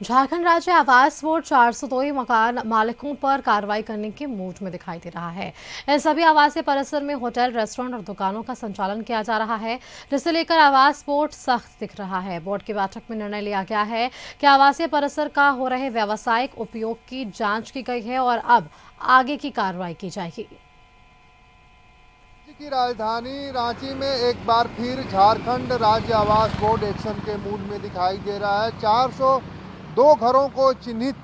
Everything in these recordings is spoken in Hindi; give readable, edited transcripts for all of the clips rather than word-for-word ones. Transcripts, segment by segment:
झारखंड राज्य आवास बोर्ड 402 मकान मालिकों पर कार्रवाई करने के मूड में दिखाई दे रहा है। इन सभी आवासीय परिसर में होटल, रेस्टोरेंट और दुकानों का संचालन किया जा रहा है, जिसे लेकर आवास बोर्ड सख्त दिख रहा है। बोर्ड की बैठक में निर्णय लिया गया है कि आवासीय परिसर का हो रहे व्यावसायिक उपयोग की जांच की गई है और अब आगे की कार्रवाई की जाएगी। राज्य की राजधानी रांची में एक बार फिर झारखंड राज्य आवास बोर्ड एक्शन के मूड में दिखाई दे रहा है। 402 घरों को चिन्हित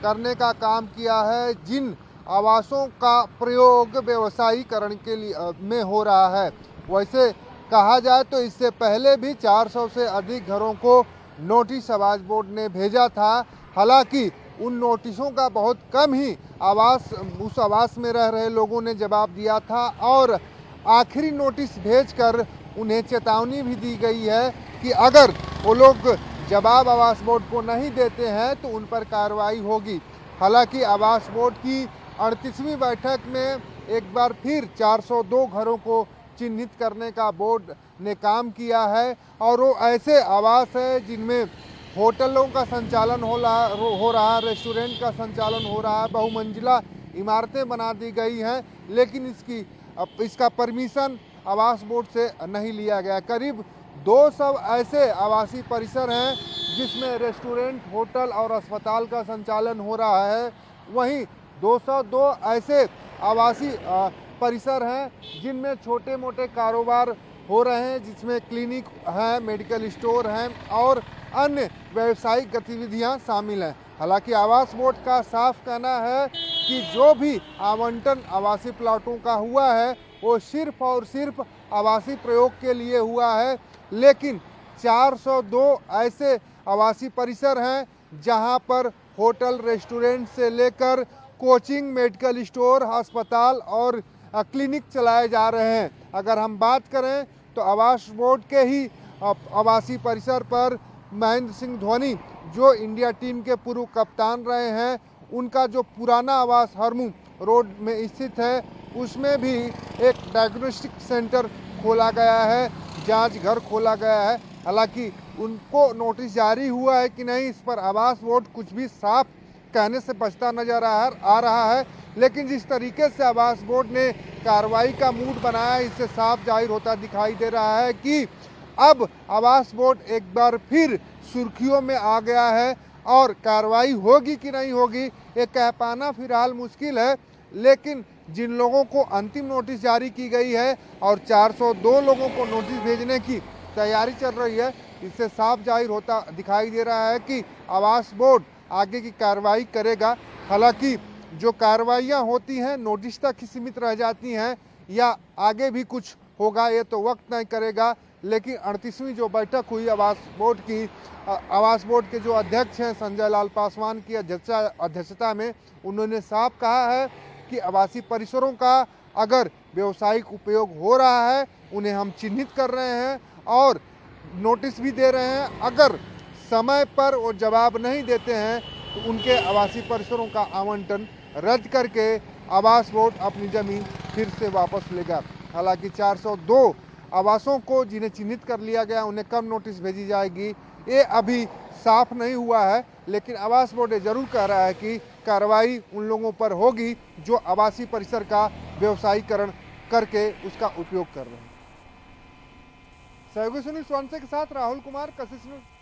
करने का काम किया है, जिन आवासों का प्रयोग व्यवसायीकरण के लिए में हो रहा है। वैसे कहा जाए तो इससे पहले भी 400 से अधिक घरों को नोटिस आवास बोर्ड ने भेजा था। हालांकि उन नोटिसों का बहुत कम ही उस आवास में रह रहे लोगों ने जवाब दिया था और आखिरी नोटिस भेजकर उन्हें चेतावनी भी दी गई है कि अगर वो लोग जवाब आवास बोर्ड को नहीं देते हैं तो उन पर कार्रवाई होगी। हालांकि आवास बोर्ड की 38वीं बैठक में एक बार फिर 402 घरों को चिन्हित करने का बोर्ड ने काम किया है और वो ऐसे आवास है जिनमें होटलों का संचालन हो रहा, रेस्टोरेंट का संचालन हो रहा है, बहुमंजिला इमारतें बना दी गई हैं, लेकिन इसका परमिशन आवास बोर्ड से नहीं लिया गया। करीब 200 ऐसे आवासीय परिसर हैं जिसमें रेस्टोरेंट, होटल और अस्पताल का संचालन हो रहा है। वहीं 202 ऐसे आवासीय परिसर हैं जिनमें छोटे मोटे कारोबार हो रहे हैं, जिसमें क्लिनिक हैं, मेडिकल स्टोर हैं और अन्य व्यावसायिक गतिविधियां शामिल हैं। हालांकि आवास बोर्ड का साफ कहना है कि जो भी आवंटन आवासीय प्लाटों का हुआ है वो सिर्फ और सिर्फ आवासीय प्रयोग के लिए हुआ है, लेकिन 402 ऐसे आवासीय परिसर हैं जहां पर होटल, रेस्टोरेंट से लेकर कोचिंग, मेडिकल स्टोर, अस्पताल और क्लिनिक चलाए जा रहे हैं। अगर हम बात करें तो आवास बोर्ड के ही आवासीय परिसर पर महेंद्र सिंह धोनी, जो इंडिया टीम के पूर्व कप्तान रहे हैं, उनका जो पुराना आवास हरमू रोड में स्थित है, उसमें भी एक डायग्नोस्टिक सेंटर खोला गया है, जांच घर खोला गया है। हालांकि उनको नोटिस जारी हुआ है कि नहीं, इस पर आवास बोर्ड कुछ भी साफ कहने से बचता नजर आ रहा है, लेकिन जिस तरीके से आवास बोर्ड ने कार्रवाई का मूड बनाया, इससे साफ जाहिर होता दिखाई दे रहा है कि अब आवास बोर्ड एक बार फिर सुर्खियों में आ गया है और कार्रवाई होगी कि नहीं होगी ये कह पाना फिलहाल मुश्किल है। लेकिन जिन लोगों को अंतिम नोटिस जारी की गई है और 402 लोगों को नोटिस भेजने की तैयारी चल रही है, इससे साफ जाहिर होता दिखाई दे रहा है कि आवास बोर्ड आगे की कार्रवाई करेगा। हालांकि जो कार्रवाइयाँ होती हैं नोटिस तक ही सीमित रह जाती हैं या आगे भी कुछ होगा ये तो वक्त नहीं करेगा। लेकिन 38वीं जो बैठक हुई आवास बोर्ड की, आवास बोर्ड के जो अध्यक्ष हैं संजय लाल पासवान की अध्यक्षता में, उन्होंने साफ कहा है कि आवासीय परिसरों का अगर व्यावसायिक उपयोग हो रहा है उन्हें हम चिन्हित कर रहे हैं और नोटिस भी दे रहे हैं। अगर समय पर वो जवाब नहीं देते हैं तो उनके आवासीय परिसरों का आवंटन रद्द करके आवास बोर्ड अपनी ज़मीन फिर से वापस लेगा। हालांकि 402 आवासों को जिन्हें चिन्हित कर लिया गया उन्हें कब नोटिस भेजी जाएगी ये अभी साफ नहीं हुआ है, लेकिन आवास बोर्ड ये जरूर कह रहा है कि कार्रवाई उन लोगों पर होगी जो आवासीय परिसर का व्यवसायीकरण करके उसका उपयोग कर रहे हैं। सहयोगी सुनील सोनसे के साथ राहुल कुमार, कशिश न्यूज़।